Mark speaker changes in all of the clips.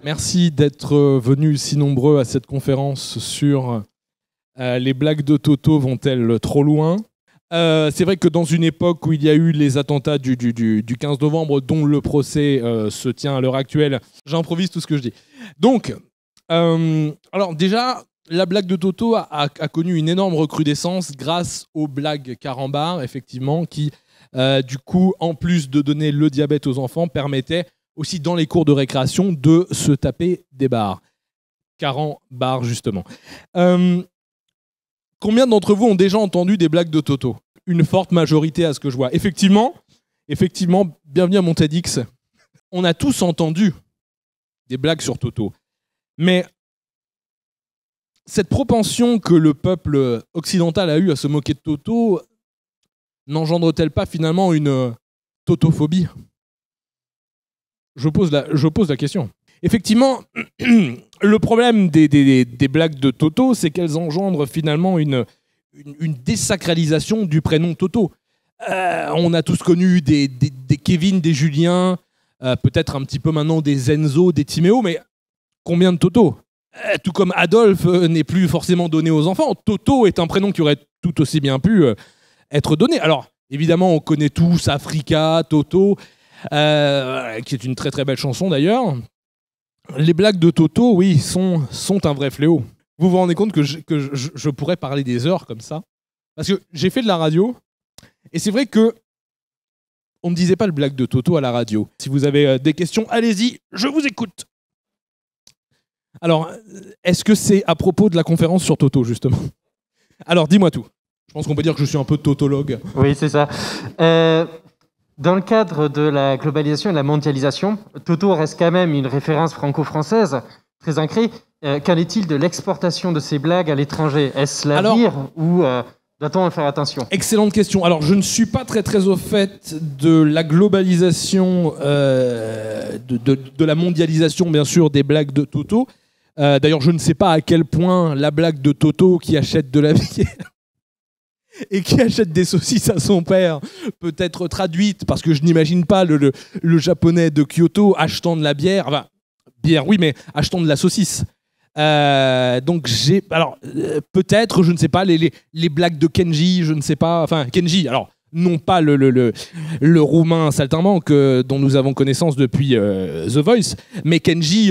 Speaker 1: Merci d'être venus si nombreux à cette conférence sur les blagues de Toto vont-elles trop loin. C'est vrai que dans une époque où il y a eu les attentats du 15 novembre, dont le procès se tient à l'heure actuelle, j'improvise tout ce que je dis. Donc, alors déjà, la blague de Toto a connu une énorme recrudescence grâce aux blagues carambars, effectivement, qui, du coup, en plus de donner le diabète aux enfants, permettaient aussi dans les cours de récréation de se taper des barres. Carambars, justement. Combien d'entre vous ont déjà entendu des blagues de Toto? Une forte majorité à ce que je vois. Effectivement, bienvenue à mon TEDx. On a tous entendu des blagues sur Toto. Mais cette propension que le peuple occidental a eue à se moquer de Toto n'engendre-t-elle pas finalement une totophobie? Je pose la question. Effectivement, le problème des blagues de Toto, c'est qu'elles engendrent finalement une désacralisation du prénom Toto. On a tous connu des Kevin, des Julien, peut-être un petit peu maintenant des Enzo, des Timéo, mais combien de Toto? Tout comme Adolphe n'est plus forcément donné aux enfants, Toto est un prénom qui aurait tout aussi bien pu être donné. Alors, évidemment, on connaît tous Africa, Toto, qui est une très très belle chanson d'ailleurs. Les blagues de Toto, oui, sont un vrai fléau. Vous vous rendez compte que je pourrais parler des heures comme ça? Parce que j'ai fait de la radio, et c'est vrai que on ne disait pas le blague de Toto à la radio. Si vous avez des questions, allez-y, je vous écoute. Alors, est-ce que c'est à propos de la conférence sur Toto, justement? Alors, dis-moi tout. Je pense qu'on peut dire que je suis un peu totologue.
Speaker 2: Oui, c'est ça. Dans le cadre de la globalisation et de la mondialisation, Toto reste quand même une référence franco-française très ancrée. Qu'en est-il de l'exportation de ces blagues à l'étranger? Est-ce l'avenir ou doit-on en faire attention?
Speaker 1: Excellente question. Alors, je ne suis pas très au fait de la globalisation, de la mondialisation, bien sûr, des blagues de Toto. D'ailleurs, je ne sais pas à quel point la blague de Toto qui achète de la bière et qui achète des saucisses à son père peut être traduite, parce que je n'imagine pas le japonais de Kyoto achetant de la bière. Enfin, bière, oui, mais achetant de la saucisse. Donc peut-être, je ne sais pas, les blagues de Kenji, je ne sais pas, enfin Kenji, alors non pas le roumain saltimbanque dont nous avons connaissance depuis The Voice, mais Kenji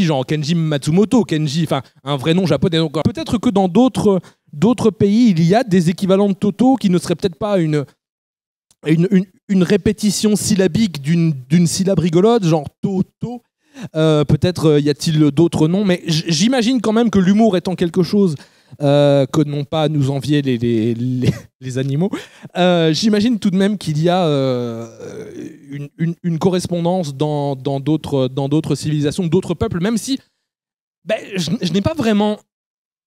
Speaker 1: genre Kenji Matsumoto, Kenji, enfin un vrai nom japonais. Donc peut-être que dans d'autres pays, il y a des équivalents de Toto qui ne seraient peut-être pas une répétition syllabique d'une syllabe rigolote, genre Toto. Peut-être y a-t-il d'autres noms, mais j'imagine quand même que l'humour étant quelque chose que n'ont pas à nous envier les animaux, j'imagine tout de même qu'il y a une correspondance dans d'autres civilisations, d'autres peuples, même si je n'ai pas vraiment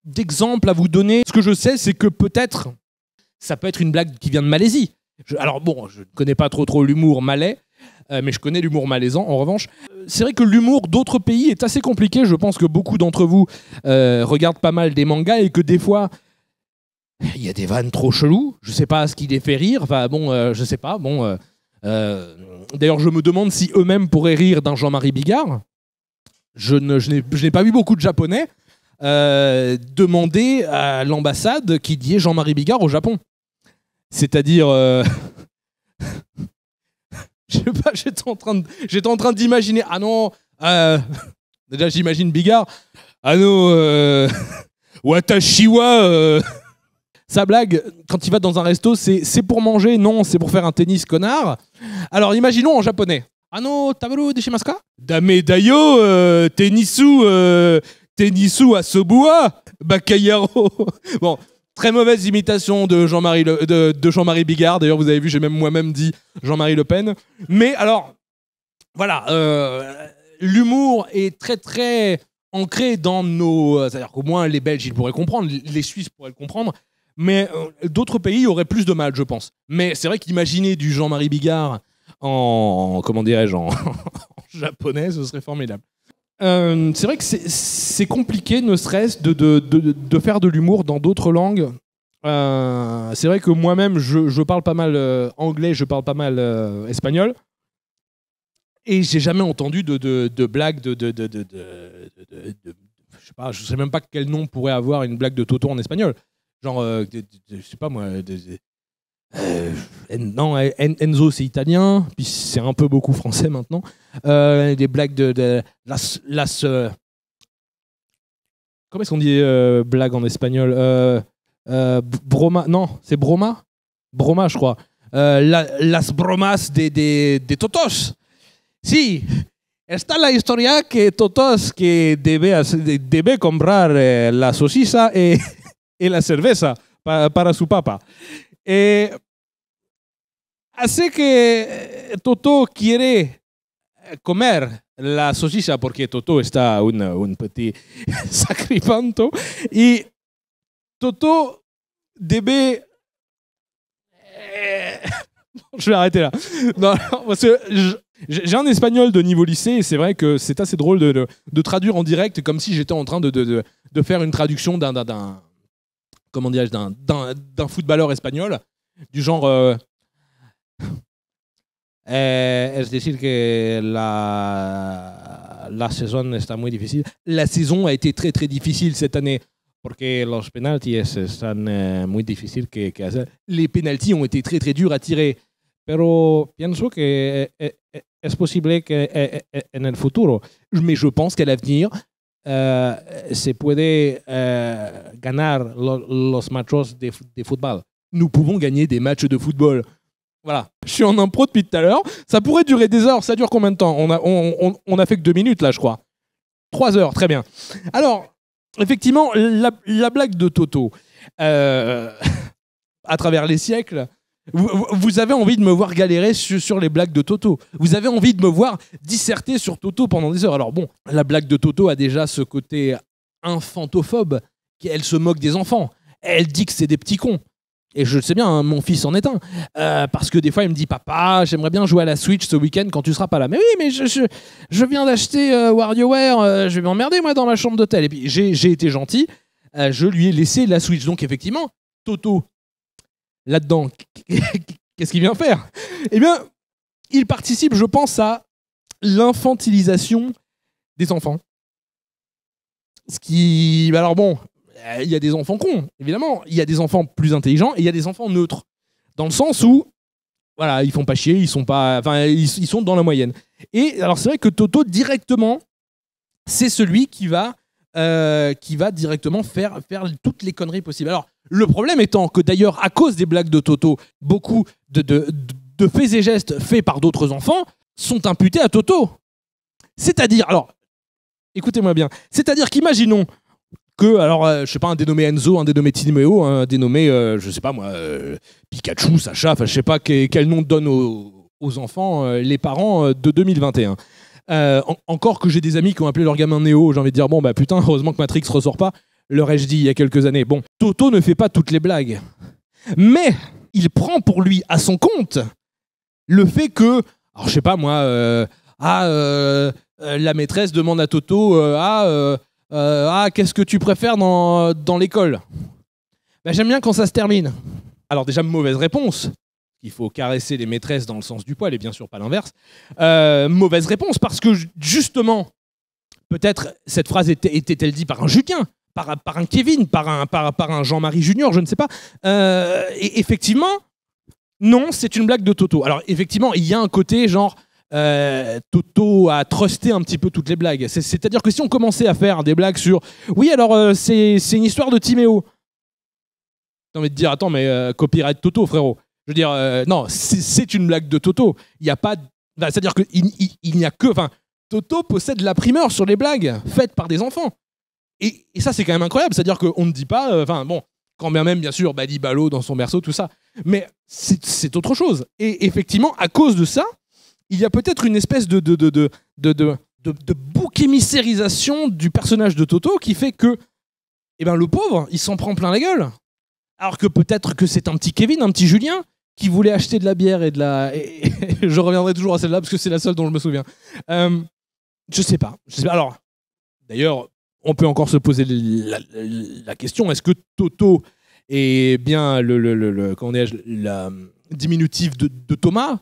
Speaker 1: d'exemple à vous donner. Ce que je sais, c'est que peut-être ça peut être une blague qui vient de Malaisie. Alors bon, je ne connais pas trop l'humour malais, mais je connais l'humour malaisant, en revanche. C'est vrai que l'humour d'autres pays est assez compliqué. Je pense que beaucoup d'entre vous regardent pas mal des mangas et que des fois, il y a des vannes trop cheloues. Je sais pas ce qui les fait rire. Enfin bon, je sais pas. Bon, d'ailleurs, je me demande si eux-mêmes pourraient rire d'un Jean-Marie Bigard. Je n'ai pas vu beaucoup de Japonais demander à l'ambassade qu'il y ait Jean-Marie Bigard au Japon. C'est-à-dire... Je sais pas, j'étais en train d'imaginer. Ah non, déjà j'imagine Bigard. Ah non, Watashiwa. Sa blague, quand il va dans un resto, c'est pour manger, non, c'est pour faire un tennis, connard. Alors imaginons en japonais. Ah non, tabaru deshimasu ka? Dame dayo, tennisu asobua, bakayaro. Bon. Très mauvaise imitation de Jean-Marie Bigard. D'ailleurs, vous avez vu, j'ai même moi-même dit Jean-Marie Le Pen. Mais alors, voilà, l'humour est très ancré dans nos... C'est-à-dire qu'au moins, les Belges, ils pourraient comprendre, les Suisses pourraient le comprendre, mais d'autres pays auraient plus de mal, je pense. Mais c'est vrai qu'imaginer du Jean-Marie Bigard en japonais, ce serait formidable. C'est vrai que c'est compliqué, ne serait-ce de faire de l'humour dans d'autres langues. C'est vrai que moi-même, je parle pas mal anglais, je parle pas mal espagnol. Et j'ai jamais entendu de blague je sais pas, je sais même pas quel nom pourrait avoir une blague de Toto en espagnol. Genre, je sais pas moi. Non, Enzo c'est italien, puis c'est un peu beaucoup français maintenant. Des blagues de comment est-ce qu'on dit blague en espagnol broma, non, c'est broma, broma je crois. Las bromas de Totos. Sí, está la historia que Totos que debe comprar la salchicha y la cerveza para su papa. Así que Toto quiere comer la salchicha porque Toto está un petit sacripanto y Toto debe... Je vais arrêter là. Non, parce que j'ai un espagnol de niveau lycée et c'est vrai que c'est assez drôle de traduire en direct comme si j'étais en train de faire une traduction d'un footballeur espagnol du genre es decir que la saison está muy difícil. La saison a été très très difficile cette année porque los penaltis están muy difíciles que hacer. Les penalties ont été très très durs à tirer. Pero pienso que es posible que en el futuro, mais je pense qu'à l'avenir, se puede ganar los matchs de football. Nous pouvons gagner des matchs de football. Voilà. Je suis en impro depuis tout à l'heure. Ça pourrait durer des heures. Ça dure combien de temps ? On a fait que 2 minutes là, je crois. 3 heures, très bien. Alors, effectivement, la blague de Toto, à travers les siècles, vous avez envie de me voir galérer sur les blagues de Toto. Vous avez envie de me voir disserter sur Toto pendant des heures. Alors bon, la blague de Toto a déjà ce côté infantophobe, qu'elle se moque des enfants. Elle dit que c'est des petits cons. Et je le sais bien, hein, mon fils en est un. Parce que des fois, il me dit « Papa, j'aimerais bien jouer à la Switch ce week-end quand tu seras pas là. » Mais oui, mais je viens d'acheter WarioWare, je vais m'emmerder moi dans ma chambre d'hôtel. Et puis j'ai été gentil, je lui ai laissé la Switch. Donc effectivement, Toto, là-dedans, qu'est-ce qu'il vient faire ? Eh bien, il participe, je pense, à l'infantilisation des enfants. Ce qui... Alors bon, il y a des enfants cons, évidemment. Il y a des enfants plus intelligents et il y a des enfants neutres. Dans le sens où, voilà, ils font pas chier, ils sont pas... Enfin, ils sont dans la moyenne. Et alors, c'est vrai que Toto, directement, c'est celui qui va directement faire toutes les conneries possibles. Alors, le problème étant que d'ailleurs, à cause des blagues de Toto, beaucoup de faits et gestes faits par d'autres enfants sont imputés à Toto. C'est-à-dire, alors, écoutez-moi bien, c'est-à-dire qu'imaginons que, alors, je sais pas, un dénommé Enzo, un dénommé Timéo, un dénommé, je sais pas moi, Pikachu, Sacha, enfin, je sais pas quel nom donne aux enfants les parents de 2021. Encore que j'ai des amis qui ont appelé leur gamin Néo, j'ai envie de dire, bon, bah putain, heureusement que Matrix ressort pas, leur ai-je dit il y a quelques années. Bon, Toto ne fait pas toutes les blagues. Mais il prend pour lui, à son compte, le fait que, alors je sais pas moi, la maîtresse demande à Toto, qu'est-ce que tu préfères dans l'école ? Ben, j'aime bien quand ça se termine. Alors déjà, mauvaise réponse. Il faut caresser les maîtresses dans le sens du poil et bien sûr pas l'inverse. Mauvaise réponse parce que justement, peut-être cette phrase était-elle dite par un Julien, par un Kevin, par un Jean-Marie Junior, je ne sais pas. Et effectivement, non, c'est une blague de Toto. Alors effectivement, il y a un côté genre Toto a trusté un petit peu toutes les blagues. C'est-à-dire que si on commençait à faire des blagues sur oui, alors c'est une histoire de Timéo. J'ai envie de dire attends, mais copyright Toto, frérot. Je veux dire, non, c'est une blague de Toto. Il n'y a pas. C'est-à-dire qu'il n'y a que. Enfin, Toto possède la primeur sur les blagues faites par des enfants. Et ça, c'est quand même incroyable. C'est-à-dire qu'on ne dit pas. Enfin, bon, quand bien même, bien sûr, Bali Balo dans son berceau, tout ça. Mais c'est autre chose. Et effectivement, à cause de ça, il y a peut-être une espèce de bouc émissérisation du personnage de Toto qui fait que. Eh ben, le pauvre, il s'en prend plein la gueule. Alors que peut-être que c'est un petit Kevin, un petit Julien, qui voulait acheter de la bière et de la... Et je reviendrai toujours à celle-là parce que c'est la seule dont je me souviens. Je sais pas. Alors, d'ailleurs, on peut encore se poser la question, est-ce que Toto est bien le diminutif de Thomas ?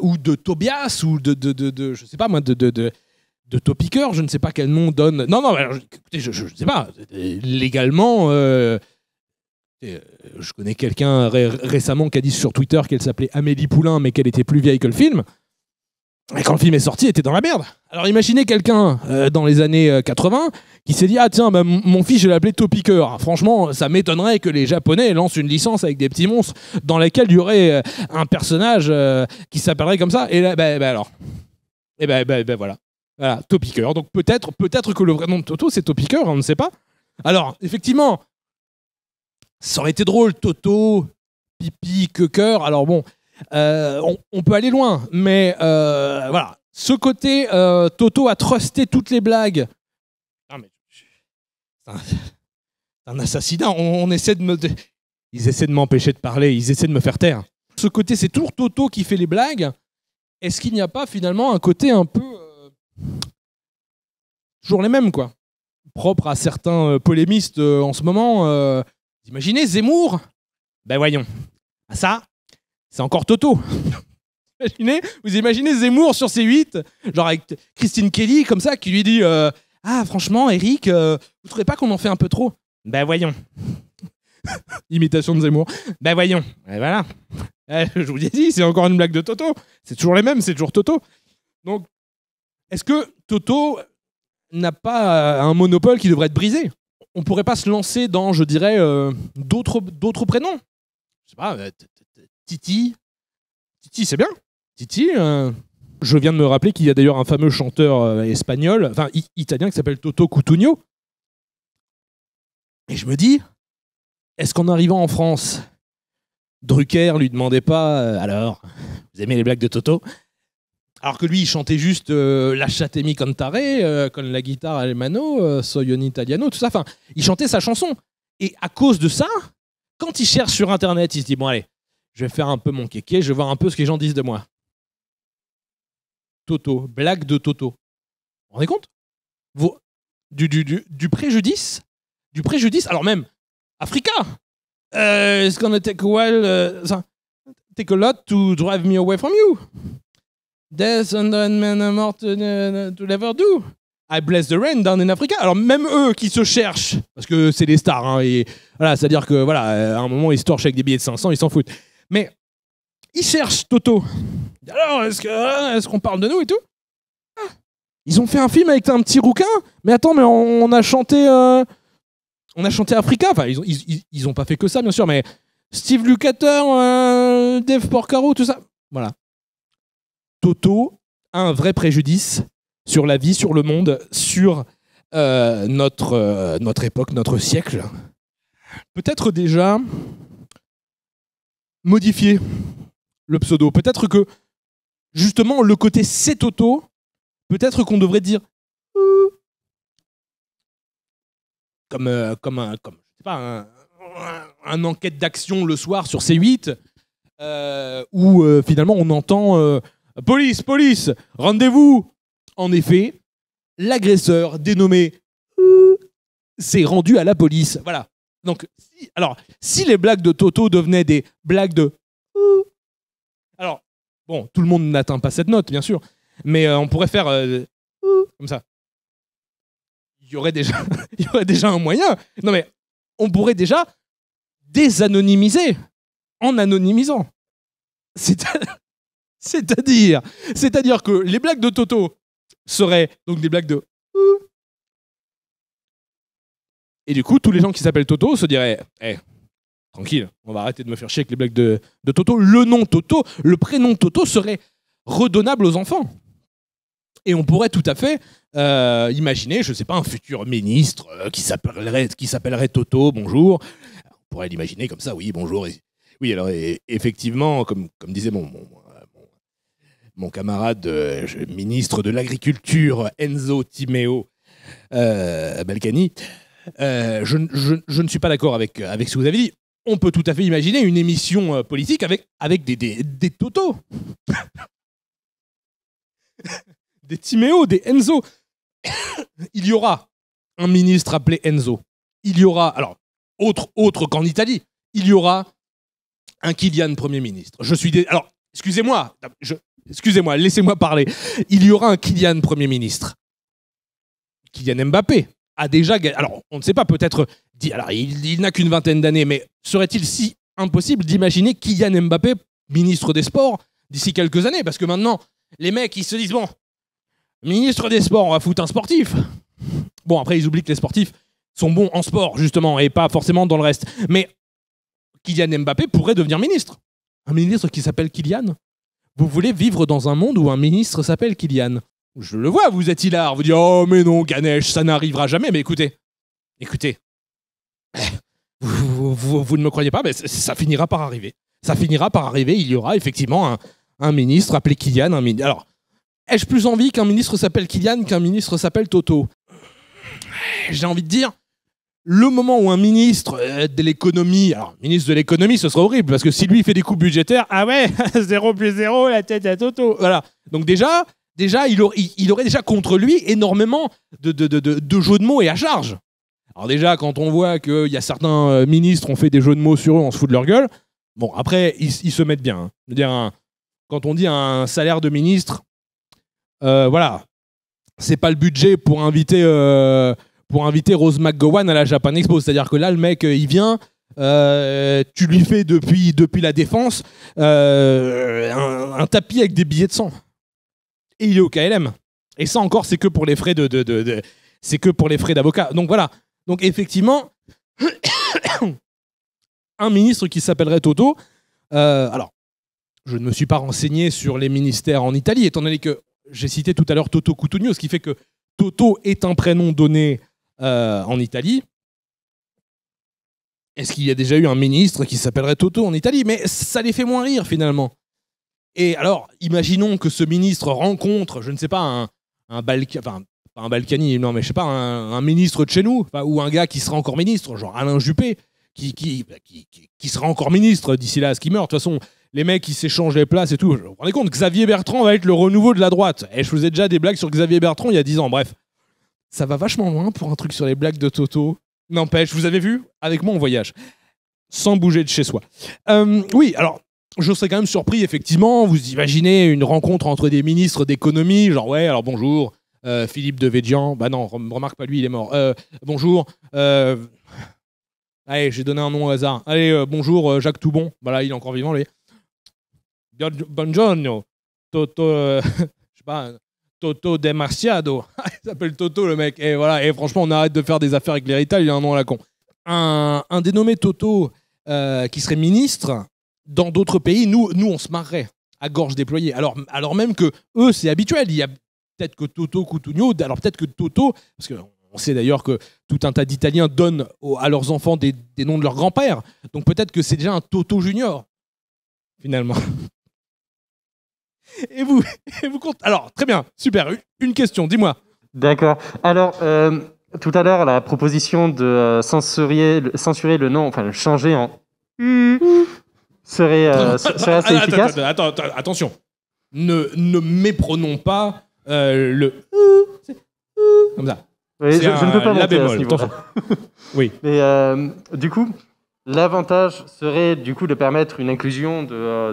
Speaker 1: ou de Tobias, ou je sais pas moi, de Topiqueur, je ne sais pas quel nom donne. Non, alors, écoutez, je ne sais pas. Légalement, je connais quelqu'un récemment qui a dit sur Twitter qu'elle s'appelait Amélie Poulain, mais qu'elle était plus vieille que le film. Et quand le film est sorti, elle était dans la merde. Alors imaginez quelqu'un dans les années 80 qui s'est dit « Ah tiens, bah, mon fils, je vais l'appeler Topiqueur ». Franchement, ça m'étonnerait que les Japonais lancent une licence avec des petits monstres dans laquelle il y aurait un personnage qui s'appellerait comme ça. Et là, alors. Et voilà. Voilà, Topiqueur. Donc peut-être que le vrai nom de Toto, c'est Topiqueur, on ne sait pas. Alors, effectivement, ça aurait été drôle, Toto, pipi, queuqueur. Alors bon, on peut aller loin, mais voilà. Ce côté, Toto a trusté toutes les blagues. Non, mais c'est un assassinat. On essaie de me... Ils essaient de m'empêcher de parler, ils essaient de me faire taire. Ce côté, c'est toujours Toto qui fait les blagues. Est-ce qu'il n'y a pas finalement un côté un peu... toujours les mêmes, quoi. Propre à certains polémistes en ce moment. Vous imaginez Zemmour? Ben voyons. Ça, c'est encore Toto. Vous imaginez Zemmour sur C8, genre avec Christine Kelly, comme ça, qui lui dit Ah, franchement, Eric, vous trouvez pas qu'on en fait un peu trop? Ben voyons. Imitation de Zemmour. Ben voyons. Et voilà. Je vous l'ai dit, c'est encore une blague de Toto. C'est toujours les mêmes, c'est toujours Toto. Donc, est-ce que Toto n'a pas un monopole qui devrait être brisé? On pourrait pas se lancer dans, je dirais, d'autres prénoms. Je sais pas, Titi. Titi, c'est bien. Titi, je viens de me rappeler qu'il y a d'ailleurs un fameux chanteur espagnol, enfin italien, qui s'appelle Toto Cutugno. Et je me dis, est-ce qu'en arrivant en France, Drucker lui demandait pas alors, vous aimez les blagues de Toto? Alors que lui, il chantait juste Lasciatemi cantare, con la guitare alle mano, soy un italiano, tout ça. Enfin, il chantait sa chanson. Et à cause de ça, quand il cherche sur Internet, il se dit bon allez, je vais faire un peu mon kéké, je vais voir un peu ce que les gens disent de moi. Toto, blague de Toto. Vous vous rendez compte? Du préjudice? Du préjudice? Alors même, Africa! It's gonna take a while, take a lot to drive me away from you. There's 100 men more to never do. I bless the rain down in Africa. Alors même eux qui se cherchent, parce que c'est des stars, hein, et voilà, c'est-à-dire que voilà, à un moment ils se torchent avec des billets de 500, ils s'en foutent. Mais ils cherchent Toto. Alors est-ce qu'on parle de nous et tout? Ils ont fait un film avec un petit rouquin. Mais attends, mais on a chanté Africa. Enfin, ils ont pas fait que ça, bien sûr, mais Steve Lukather, Dave Porcaro, tout ça. Voilà. Toto a un vrai préjudice sur la vie, sur le monde, sur notre époque, notre siècle. Peut-être déjà modifier le pseudo. Peut-être que, justement, le côté c'est Toto, peut-être qu'on devrait dire comme je sais pas, un enquête d'action le soir sur C8, où finalement on entend police, rendez-vous. En effet, l'agresseur dénommé s'est rendu à la police. Voilà. Donc, si les blagues de Toto devenaient des blagues de alors, bon, tout le monde n'atteint pas cette note, bien sûr, mais on pourrait faire comme ça. Il y aurait déjà un moyen. Non, mais on pourrait déjà désanonymiser en anonymisant. C'est-à-dire que les blagues de Toto seraient donc des blagues de et du coup, tous les gens qui s'appellent Toto se diraient tranquille, on va arrêter de me faire chier avec les blagues de Toto. Le nom Toto, le prénom Toto serait redonnable aux enfants. Et on pourrait tout à fait imaginer, je ne sais pas, un futur ministre qui s'appellerait Toto, bonjour. On pourrait l'imaginer comme ça, oui, bonjour. Oui, alors effectivement, comme disait mon camarade ministre de l'Agriculture, Enzo Timeo Balkany, je ne suis pas d'accord avec ce que vous avez dit. On peut tout à fait imaginer une émission politique avec des Toto. Des Timeo, des Enzo. Il y aura un ministre appelé Enzo. Il y aura, alors, autre qu'en Italie, il y aura un Kylian Premier ministre. Alors, excusez-moi, laissez-moi parler. Il y aura un Kylian Premier ministre. Kylian Mbappé a déjà gagné. Alors, on ne sait pas, peut-être. Alors, il n'a qu'une vingtaine d'années, mais serait-il si impossible d'imaginer Kylian Mbappé, ministre des Sports, d'ici quelques années? Parce que maintenant, les mecs, ils se disent bon, ministre des Sports, on va foutre un sportif. Bon, après, ils oublient que les sportifs sont bons en sport, justement, et pas forcément dans le reste. Mais Kylian Mbappé pourrait devenir ministre. Un ministre qui s'appelle Kylian. Vous voulez vivre dans un monde où un ministre s'appelle Kylian? Je le vois, vous êtes hilar. Vous dites, oh, mais non, Ganesh, ça n'arrivera jamais. Mais écoutez, vous ne me croyez pas, mais ça finira par arriver. Ça finira par arriver. Il y aura effectivement un ministre appelé Kylian. Alors, ai-je plus envie qu'un ministre s'appelle Kylian qu'un ministre s'appelle Toto? J'ai envie de dire, le moment où un ministre de l'économie, alors ministre de l'économie, ce serait horrible, parce que si lui fait des coupes budgétaires, ah ouais, 0 plus 0, la tête à Toto. Voilà. Donc déjà il aurait déjà contre lui énormément de jeux de mots et à charge. Alors déjà, quand on voit qu'il y a certains ministres ont fait des jeux de mots sur eux, on se fout de leur gueule. Bon, après, ils se mettent bien. Hein. Je veux dire, quand on dit un salaire de ministre, voilà, c'est pas le budget pour inviter Rose McGowan à la Japan Expo. C'est-à-dire que là, le mec, il vient, tu lui fais depuis la Défense un tapis avec des billets de sang. Et il est au KLM. Et ça encore, c'est que pour les frais c'est que pour les frais d'avocat. Donc voilà. Donc effectivement, un ministre qui s'appellerait Toto. Alors, je ne me suis pas renseigné sur les ministères en Italie, étant donné que j'ai cité tout à l'heure Toto Cutugno, ce qui fait que Toto est un prénom donné en Italie. Est-ce qu'il y a déjà eu un ministre qui s'appellerait Toto en Italie? Mais ça les fait moins rire finalement. Et alors, imaginons que ce ministre rencontre, je ne sais pas, un Balkany, non mais je sais pas, un ministre de chez nous, ou un gars qui sera encore ministre, genre Alain Juppé, qui sera encore ministre d'ici là à ce qu'il meurt. De toute façon, les mecs, ils s'échangent les places et tout. Vous vous rendez compte, Xavier Bertrand va être le renouveau de la droite. Et je faisais déjà des blagues sur Xavier Bertrand il y a 10 ans. Bref, ça va vachement loin pour un truc sur les blagues de Toto. N'empêche, vous avez vu? Avec moi, on voyage. Sans bouger de chez soi. Oui, alors, je serais quand même surpris, effectivement. Vous imaginez une rencontre entre des ministres d'économie, genre, ouais, alors bonjour, Philippe Devédian. Bah non, remarque pas lui, il est mort. Bonjour. Allez, j'ai donné un nom au hasard. Allez, bonjour, Jacques Toubon. Voilà, il est encore vivant, lui. Buongiorno. Toto, je sais pas, Toto De Marciado. Il s'appelle Toto, le mec. Et voilà, et franchement, on arrête de faire des affaires avec l'héritage, il a un nom à la con. Un dénommé Toto qui serait ministre, dans d'autres pays, nous on se marrerait à gorge déployée. Alors même que eux, c'est habituel. Il y a peut-être que Toto Cutugno, alors peut-être que Toto, parce qu'on sait d'ailleurs que tout un tas d'Italiens donnent à leurs enfants des noms de leur grand-père. Donc peut-être que c'est déjà un Toto Junior, finalement. Et vous comptez... Alors, très bien, super. Une question, dis-moi.
Speaker 2: D'accord. Alors, tout à l'heure, la proposition de censurer le nom, enfin, le changer en serait assez efficace.
Speaker 1: Attends, attention. Ne méprenons pas le comme ça.
Speaker 2: Oui, je ne peux pas monter à ce niveau.
Speaker 1: Oui.
Speaker 2: Mais du coup, l'avantage serait du coup de permettre une inclusion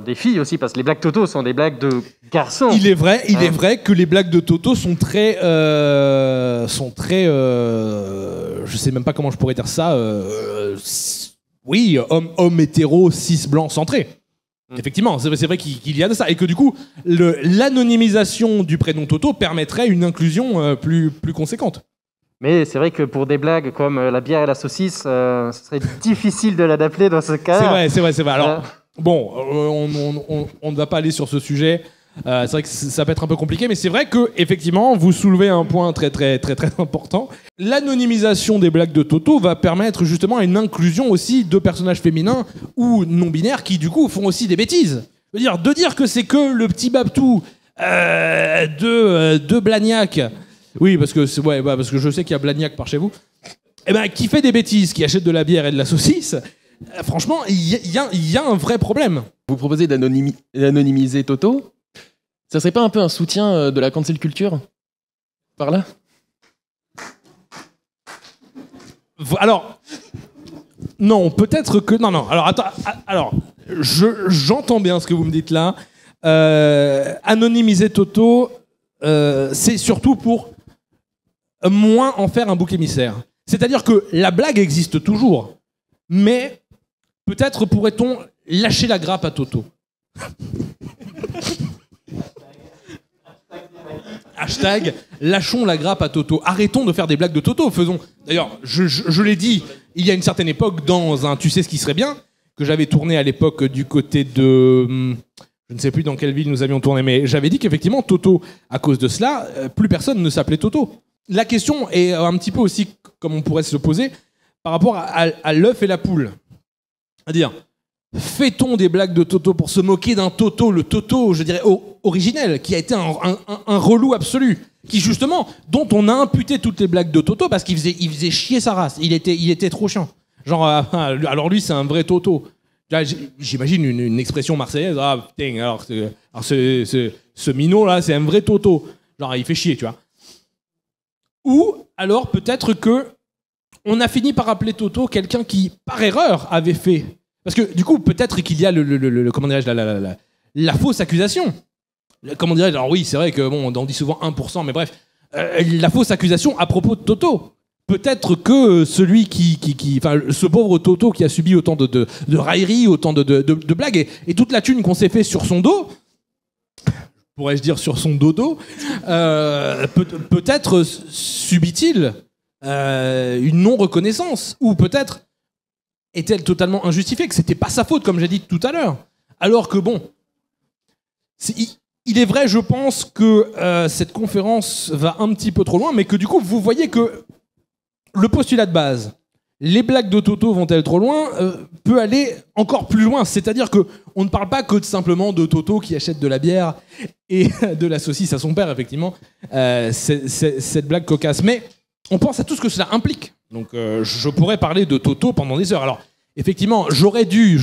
Speaker 2: des filles aussi, parce que les blagues Toto sont des blagues de garçons.
Speaker 1: Il est vrai que les blagues de Toto sont très, je sais même pas comment je pourrais dire ça. Oui, homme hétéro, cis blanc centré. Effectivement, c'est vrai qu'il y a de ça. Et que du coup, l'anonymisation du prénom Toto permettrait une inclusion plus conséquente.
Speaker 2: Mais c'est vrai que pour des blagues comme la bière et la saucisse, ce serait difficile de l'adapter dans ce cas.
Speaker 1: C'est vrai. Alors, bon, on ne va pas aller sur ce sujet. C'est vrai que ça peut être un peu compliqué, mais c'est vrai que effectivement, vous soulevez un point très important. L'anonymisation des blagues de Toto va permettre justement une inclusion aussi de personnages féminins ou non binaires qui du coup font aussi des bêtises. De dire que c'est que le petit Babtou de Blagnac. Oui, parce que je sais qu'il y a Blagnac par chez vous. Eh ben, qui fait des bêtises, qui achète de la bière et de la saucisse. Franchement, il y a un vrai problème.
Speaker 3: Vous proposez d'anonymiser Toto. Ça serait pas un peu un soutien de la cancel culture par là?
Speaker 1: Alors, non, peut-être que... Non, alors, attends, alors, j'entends bien ce que vous me dites là. anonymiser Toto, c'est surtout pour moins en faire un bouc émissaire. C'est-à-dire que la blague existe toujours, mais peut-être pourrait-on lâcher la grappe à Toto. Hashtag lâchons la grappe à Toto. Arrêtons de faire des blagues de Toto. Faisons. D'ailleurs, je l'ai dit il y a une certaine époque dans un Tu sais ce qui serait bien, que j'avais tourné à l'époque du côté de. Je ne sais plus dans quelle ville nous avions tourné, mais j'avais dit qu'effectivement, Toto, à cause de cela, plus personne ne s'appelait Toto. La question est un petit peu aussi comme on pourrait se le poser par rapport à l'œuf et la poule. C'est-à-dire, fait-on des blagues de Toto pour se moquer d'un Toto, le Toto, je dirais, originel, qui a été un relou absolu, qui justement, dont on a imputé toutes les blagues de Toto parce qu'il faisait chier sa race, il était trop chiant. Genre, alors lui, c'est un vrai Toto. Là, j'imagine une expression marseillaise, ah putain, alors ce minot là, c'est un vrai Toto. Genre, il fait chier, tu vois. Ou alors peut-être que on a fini par appeler Toto quelqu'un qui, par erreur, avait fait. Parce que du coup, peut-être qu'il y a comment dirais-je, la fausse accusation. Comment dirais-je, alors oui, c'est vrai que bon, on dit souvent 1%, mais bref, la fausse accusation à propos de Toto. Peut-être que celui enfin, ce pauvre Toto qui a subi autant de railleries, autant de blagues, et toute la thune qu'on s'est fait sur son dos, pourrais-je dire sur son dodo, peut-être subit-il une non-reconnaissance, ou peut-être est-elle totalement injustifiée, que c'était pas sa faute, comme j'ai dit tout à l'heure. Alors que bon, il est vrai, je pense, que cette conférence va un petit peu trop loin, mais que du coup, vous voyez que le postulat de base, les blagues de Toto vont-elles trop loin, peut aller encore plus loin. C'est-à-dire qu'on ne parle pas que simplement de Toto qui achète de la bière et de la saucisse à son père, effectivement, cette blague cocasse. Mais on pense à tout ce que cela implique. Donc je pourrais parler de Toto pendant des heures. Alors, effectivement, j'aurais dû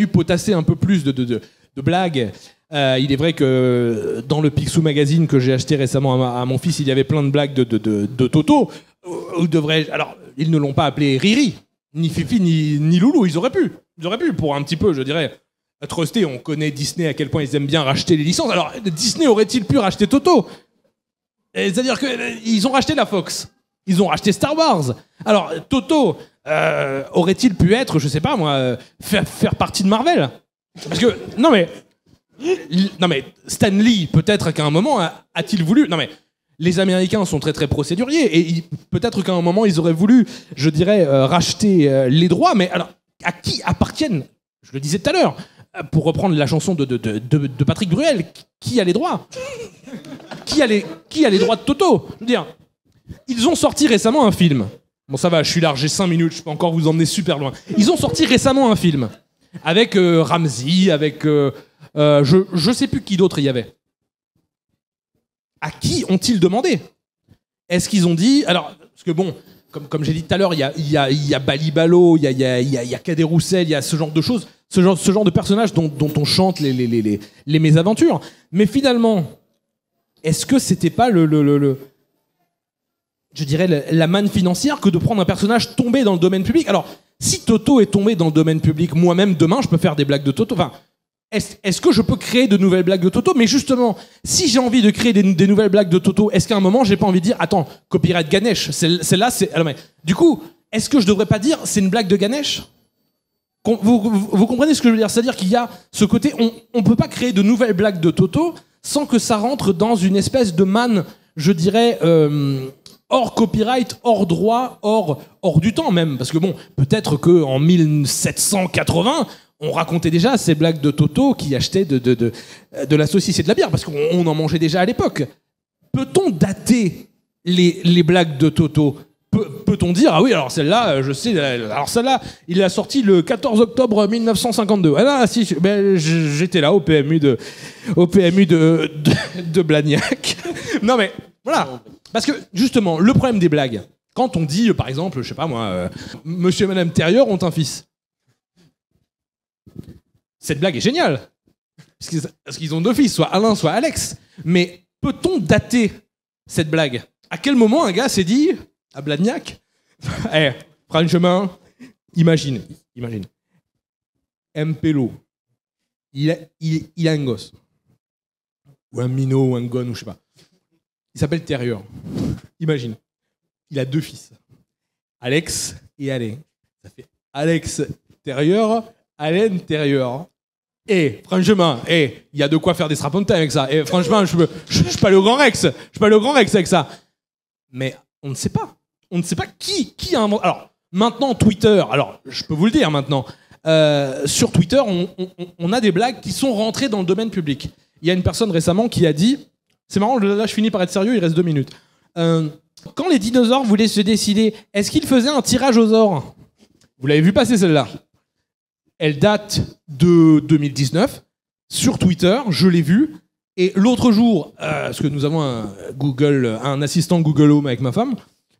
Speaker 1: potasser un peu plus de blagues. Il est vrai que dans le Picsou Magazine que j'ai acheté récemment à mon fils, il y avait plein de blagues de Toto. Ou devrais-je... Alors, ils ne l'ont pas appelé Riri, ni Fifi, ni Loulou. Ils auraient pu, pour un petit peu, je dirais, truster. On connaît Disney, à quel point ils aiment bien racheter les licences. Alors, Disney aurait-il pu racheter Toto ? C'est-à-dire qu'ils ont racheté la Fox. Ils ont racheté Star Wars. Alors, Toto aurait-il pu être, je sais pas moi, faire partie de Marvel ? Parce que, non mais Stan Lee, peut-être qu'à un moment, a-t-il voulu... Non mais, les Américains sont très très procéduriers et peut-être qu'à un moment ils auraient voulu, je dirais, racheter les droits, mais alors à qui appartiennent, je le disais tout à l'heure, pour reprendre la chanson de Patrick Bruel, qui a les droits ? Qui a les droits de Toto ? Je veux dire, ils ont sorti récemment un film. Bon ça va, je suis large, j'ai 5 minutes, je peux encore vous emmener super loin. Ils ont sorti récemment un film avec Ramsey, avec je sais plus qui d'autre il y avait. À qui ont-ils demandé ? Est-ce qu'ils ont dit... Alors, parce que bon, comme j'ai dit tout à l'heure, il y a Bali Balo, il y a Cadet Roussel, il y a ce genre de choses, ce genre de personnages dont on chante les mésaventures. Mais finalement, est-ce que c'était pas je dirais la manne financière que de prendre un personnage tombé dans le domaine public ? Alors, si Toto est tombé dans le domaine public, moi-même, demain, je peux faire des blagues de Toto. Enfin... Est-ce que je peux créer de nouvelles blagues de Toto ? Mais justement, si j'ai envie de créer des nouvelles blagues de Toto, est-ce qu'à un moment, j'ai pas envie de dire « Attends, copyright Ganesh, celle-là, c'est... » Alors, mais, du coup, est-ce que je devrais pas dire « C'est une blague de Ganesh » ? Vous comprenez ce que je veux dire ? C'est-à-dire qu'il y a ce côté... On peut pas créer de nouvelles blagues de Toto sans que ça rentre dans une espèce de manne, je dirais... hors copyright, hors droit, hors du temps même. Parce que bon, peut-être qu'en 1780... on racontait déjà ces blagues de Toto qui achetait de la saucisse et de la bière, parce qu'on en mangeait déjà à l'époque. Peut-on dater les blagues de Toto ? Peut-on dire, ah oui, alors celle-là, je sais, alors celle-là, il l'a sortie le 14 octobre 1952. Ah non, si, ben, j'étais là au PMU de Blagnac. Non mais, voilà. Parce que, justement, le problème des blagues, quand on dit, par exemple, je sais pas moi, Monsieur et Madame Terrier ont un fils. Cette blague est géniale, parce qu'ils ont 2 fils, soit Alain, soit Alex. Mais peut-on dater cette blague ? À quel moment un gars s'est dit, à Blagnac, franchement, imagine, Mpelo, il a un gosse. Ou un minot, ou un gon, ou je sais pas. Il s'appelle Terrier. Imagine. Il a 2 fils. Alex et Alain. Ça fait Alex Terrier, Alain Terrier. Et franchement, il y a de quoi faire des strapontins avec ça. Et franchement, je suis pas le grand Rex. Je suis pas le grand Rex avec ça. Mais on ne sait pas. On ne sait pas qui a inventé. Alors, maintenant, Twitter. Alors, je peux vous le dire maintenant. Sur Twitter, on a des blagues qui sont rentrées dans le domaine public. Il y a une personne récemment qui a dit... C'est marrant, là, je finis par être sérieux, il reste 2 minutes. Quand les dinosaures voulaient se décider, est-ce qu'ils faisaient un tirage aux ors ? Vous l'avez vu passer, celle-là ? Elle date de 2019. Sur Twitter, je l'ai vue. Et l'autre jour, parce que nous avons un assistant Google Home avec ma femme,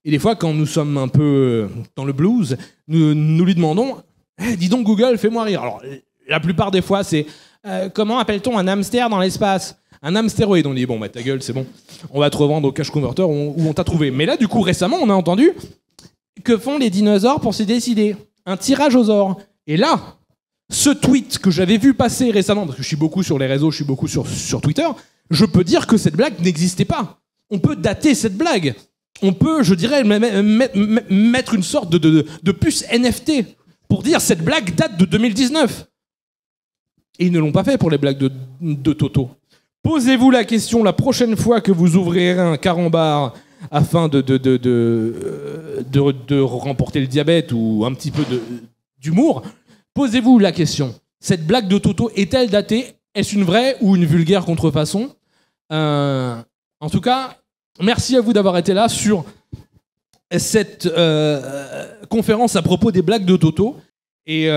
Speaker 1: et des fois, quand nous sommes un peu dans le blues, nous lui demandons dis donc Google, fais-moi rire. Alors, la plupart des fois, c'est comment appelle-t-on un hamster dans l'espace ? Un hamstéroïde. On dit bon, bah ta gueule, c'est bon. On va te revendre au cash converter où on t'a trouvé. Mais là, du coup, récemment, on a entendu que font les dinosaures pour se décider ? Un tirage aux ors. Et là, ce tweet que j'avais vu passer récemment, parce que je suis beaucoup sur les réseaux, je suis beaucoup sur Twitter, je peux dire que cette blague n'existait pas. On peut dater cette blague. On peut, je dirais, mettre une sorte de puce NFT pour dire cette blague date de 2019. Et ils ne l'ont pas fait pour les blagues de Toto. Posez-vous la question la prochaine fois que vous ouvrirez un carambar afin de remporter le diabète ou un petit peu d'humour. Posez-vous la question. Cette blague de Toto est-elle datée ? Est-ce une vraie ou une vulgaire contrefaçon ? En tout cas, merci à vous d'avoir été là sur cette conférence à propos des blagues de Toto. Et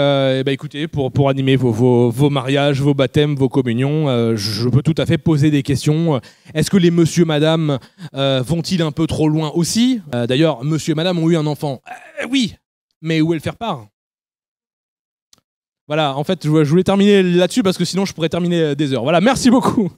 Speaker 1: écoutez, pour animer vos mariages, vos baptêmes, vos communions, je peux tout à fait poser des questions. Est-ce que les monsieur, madame vont-ils un peu trop loin aussi ? D'ailleurs, monsieur et madame ont eu un enfant. Oui, mais où est le faire part ? Voilà, en fait, je voulais terminer là-dessus parce que sinon je pourrais terminer des heures. Voilà, merci beaucoup.